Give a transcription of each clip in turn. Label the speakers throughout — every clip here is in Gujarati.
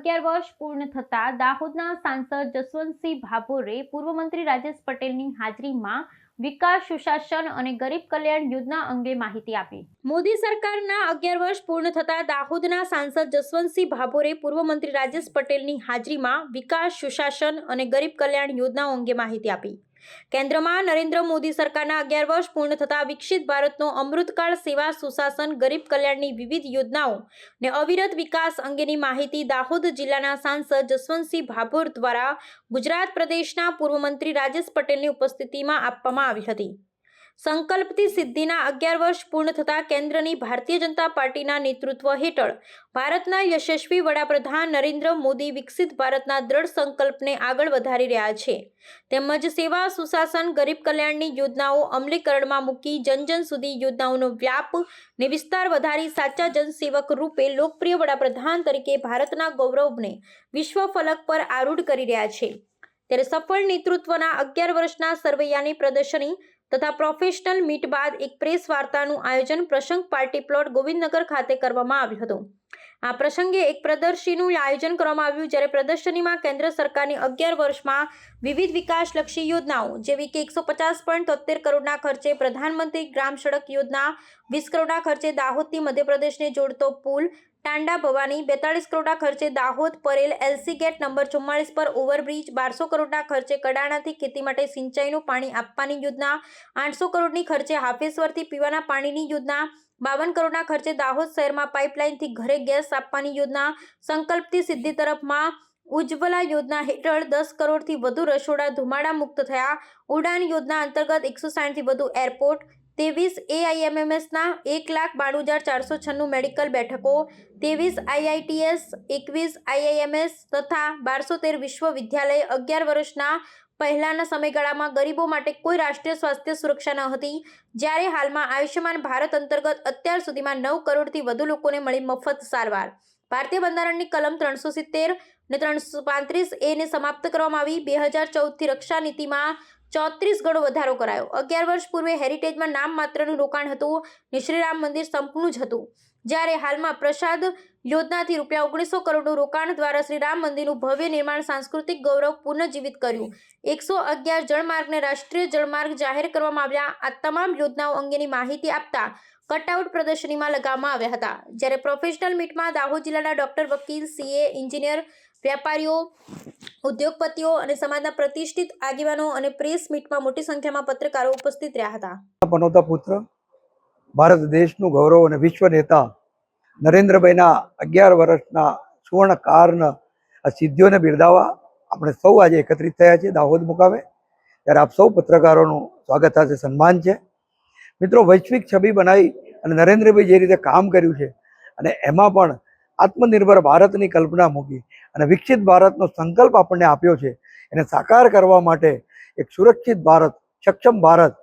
Speaker 1: 11 વર્ષ પૂર્ણ થતા દાહોદના સાંસદ જસવંતસિંહ ભાભોરે પૂર્વ મંત્રી રાજેશ પટેલની હાજરીમાં વિકાસ સુશાસન અને ગરીબ કલ્યાણ યોજના અંગે માહિતી આપી। મોદી સરકારના 11 વર્ષ પૂર્ણ થતા દાહોદના સાંસદ જસવંતસિંહ ભાભોરે પૂર્વ મંત્રી રાજેશ પટેલની હાજરીમાં વિકાસ સુશાસન અને ગરીબ કલ્યાણ યોજનાઓ અંગે માહિતી આપી। કેન્દ્રમાં નરેન્દ્ર મોદી સરકારના 11 વર્ષ પૂર્ણ થતા વિકસિત ભારતનો અમૃતકાળ સેવા સુશાસન ગરીબ કલ્યાણની વિવિધ યોજનાઓ ને અવિરત વિકાસ અંગેની માહિતી દાહોદ જિલ્લાના સાંસદ જસવંતસિંહ ભાભોર દ્વારા ગુજરાત પ્રદેશના પૂર્વ મંત્રી રાજેશ પટેલની ઉપસ્થિતિમાં આપવામાં આવી હતી। સંકલ્પથી સિદ્ધિના 11 વર્ષ પૂર્ણ થતા કેન્દ્રની ભારતીય જનતા પાર્ટીના નેતૃત્વ હેઠળ ભારતના યશસ્વી વડાપ્રધાન નરેન્દ્ર મોદી વિકસિત ભારતના દ્રઢ સંકલ્પને આગળ વધારી રહ્યા છે તેમજ સેવા સુશાસન ગરીબ કલ્યાણની યોજનાઓ અમલીકરણમાં મૂકી જન સુધી યોજનાઓનો વ્યાપ ને વિસ્તાર વધારી સાચા જનસેવક રૂપે લોકપ્રિય વડાપ્રધાન તરીકે ભારતના ગૌરવને વિશ્વ ફલક પર આરૂઢ કરી રહ્યા છે। ત્યારે સફળ નેતૃત્વના 11 વર્ષના સર્વૈયાની પ્રદર્શની તથા પ્રોફેશનલ મીટ બાદ એક પ્રેસ વાર્તાનું આયોજન પ્રસંગ પાર્ટી પ્લોટ ગોવિંદનગર ખાતે કરવામાં આવ્યું હતું। આ પ્રસંગે એક પ્રદર્શનીનું આયોજન કરવામાં આવ્યું જ્યારે પ્રદર્શનીમાં કેન્દ્ર સરકારની 11 વર્ષમાં વિવિધ વિકાસલક્ષી યોજનાઓ જેવી કે 150.73 કરોડના ખર્ચે પ્રધાનમંત્રી ગ્રામ સડક યોજના, 20 કરોડના ખર્ચે દાહોદથી મધ્યપ્રદેશને જોડતો પુલ ટાંડા ભવાની, 42 કરોડના ખર્ચે Dahod Parel LC gate number 44 પર ઓવરબ્રિજ, 1200 કરોડના ખર્ચે કડાણાથી ખેતી માટે સિંચાઈનું પાણી આપવાની યોજના, 800 કરોડની ખર્ચે હાફેશ્વરથી પીવાના પાણીની યોજના, 52 કરોડના ખર્ચે દાહોદ શહેરમાં પાઇપલાઇનથી ઘરે ગેસ આપવાની યોજના, સંકલ્પથી સિદ્ધિ તરફમાં ઉજ્જવલા યોજના હેઠળ 10 કરોડથી વધુ રસોડા ધુમાડા મુક્ત થયા, ઉડાન યોજના અંતર્ગત 160થી વધુ એરપોર્ટ, 23 AIMMSના 1,92,496 મેડિકલ બેઠકો, 23 IITS, 21 IIMS તથા 1213 વિશ્વવિદ્યાલય। 11 વર્ષના પહેલાના સમયગાળામાં ગરીબો માટે કોઈ રાષ્ટ્રીય સ્વાસ્થ્ય સુરક્ષા ન હતી જ્યારે હાલમાં આયુષ્યમાન ભારત અંતર્ગત અત્યાર સુધીમાં 9 કરોડથી વધુ લોકોને મળી મફત સારવાર। ભારતીય બંધારણની કલમ 370 ને 335A ને સમાપ્ત કરવામાં આવી। 2014થી રક્ષા નીતિમાં 34 ગણો વધારો કરાયો। 11 વર્ષ પૂર્વે હેરિટેજમાં નામ માત્રનું રોકાણ હતું ને શ્રીરામ મંદિર સંપૂર્ણ જ હતું જ્યારે હાલમાં પ્રસાદ યોજનાથી ₹1900 કરોડનું રોકાણ દ્વારા શ્રીરામ મંદિરનું ભવ્ય નિર્માણ સાંસ્કૃતિક ગૌરવ પુનઃજીવિત કર્યું। 111 જળમાર્ગને રાષ્ટ્રીય જળમાર્ગ જાહેર કરવામાં આવ્યા। આ તમામ યોજનાઓ અંગેની માહિતી આપતા કટઆઉટ પ્રદર્શનીમાં લગાવવામાં આવ્યા હતા જ્યારે પ્રોફેશનલ મીટમાં દાહોદ જિલ્લાના ડોક્ટર, વકીલ, CA, એન્જિનિયર, વેપારીઓ, ઉદ્યોગપતિઓ અને સમાજના પ્રતિષ્ઠિત આગેવાનો અને પ્રેસ મીટમાં મોટી સંખ્યામાં પત્રકારો ઉપસ્થિત રહ્યા હતા।
Speaker 2: પનોતા પુત્ર ભારત દેશનું ગૌરવ અને વિશ્વ નેતા નરેન્દ્રભાઈના 11 વર્ષના સુવર્ણકાળના આ સિદ્ધિઓને બિરદાવવા આપણે સૌ આજે એકત્રિત થયા છીએ દાહોદ મુકામે। ત્યારે આપ સૌ પત્રકારોનું સ્વાગત સાથે સન્માન છે। મિત્રો, વૈશ્વિક છબી બનાવી અને નરેન્દ્રભાઈ જે રીતે કામ કર્યું છે અને એમાં પણ આત્મનિર્ભર ભારતની કલ્પના મૂકી અને વિકસિત ભારતનો સંકલ્પ આપણને આપ્યો છે એને સાકાર કરવા માટે એક સુરક્ષિત ભારત, સક્ષમ ભારત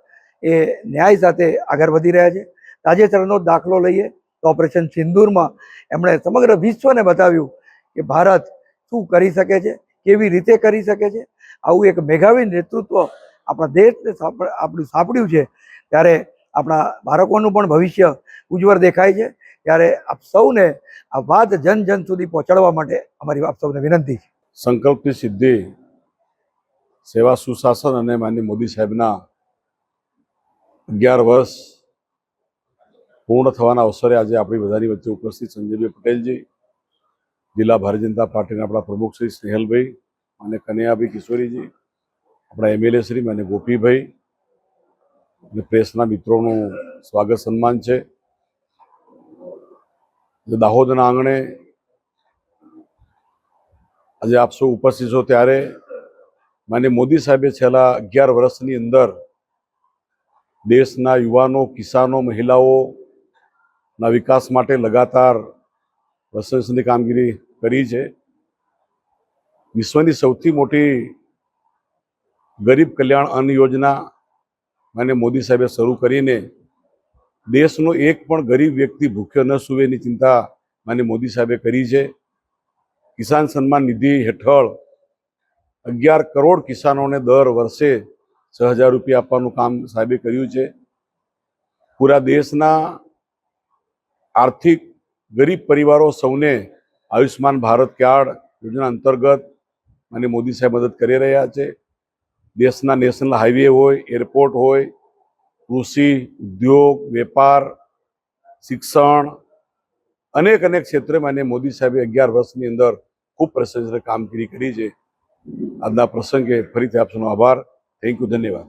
Speaker 2: એ ન્યાય સાથે આગળ વધી રહ્યા છે। તાજેતરનો દાખલો લઈએ તો ઓપરેશન સિંદૂરમાં એમણે સમગ્ર વિશ્વને બતાવ્યું કે ભારત શું કરી શકે છે, કેવી રીતે કરી શકે છે। આવું એક મેઘાવી નેતૃત્વ આપણા દેશને આપણું સાંપડ્યું છે ત્યારે આપણા બાળકોનું પણ ભવિષ્ય ઉજ્જવળ દેખાય છે। ત્યારે આપ સૌને આ વાત જન જન સુધી પહોંચાડવા માટે અમારી આપ સૌને વિનંતી છે।
Speaker 3: સંકલ્પની સિદ્ધિ સેવા સુશાસન અને માનનીય મોદી સાહેબના 11 વર્ષ પૂર્ણ થવાના અવસરે આજે આપણી બધાની વચ્ચે ઉપસ્થિત સંજયભાઈ પટેલજી, જિલ્લા ભારતીય જનતા પાર્ટીના આપણા પ્રમુખ શ્રી સ્નેહલભાઈ અને કનૈયાભાઈ કિશોરીજી, આપણા MLA શ્રી અને ગોપીભાઈ અને પ્રેસના મિત્રોનું સ્વાગત સન્માન છે। દાહોદના આંગણે આજે આપ સૌ ઉપસ્થિત છો ત્યારે માનનીય મોદી સાહેબે છેલ્લા 11 વર્ષની અંદર દેશના યુવાનો, કિસાનો, મહિલાઓના વિકાસ માટે લગાતાર પ્રશંસનીય કામગીરી કરી છે। વિશ્વની સૌથી મોટી ગરીબ કલ્યાણ અન્ન યોજના માનનીય મોદી સાહેબે શરૂ કરીને દેશનો એક પણ ગરીબ વ્યક્તિ ભૂખ્યો ન સૂવે એની ચિંતા માનનીય મોદી સાહેબે કરી છે। કિસાન સન્માન નિધિ હેઠળ 11 કરોડ કિસાનોને દર વર્ષે 6000 રૂપિયા આપવાનું કામ સાહેબે કર્યું છે। પૂરા દેશના આર્થિક ગરીબ પરિવારો સૌને આયુષ્માન ભારત કાર્ડ, યોજના અંતર્ગત માનનીય મોદી સાહેબ મદદ કરી રહ્યા છે. દેશના નેશનલ હાઈવે હોય, એરપોર્ટ હોય, કૃષિ, ઉદ્યોગ, વેપાર, શિક્ષણ, અનેક ક્ષેત્રે માનનીય મોદી સાહેબે 11 વર્ષની અંદર ખૂબ પ્રશંસનીય કામગીરી કરી છે. આજના પ્રસંગે ફરીથી આપ સૌનો આભાર. Thank you. ધન્યવાદ.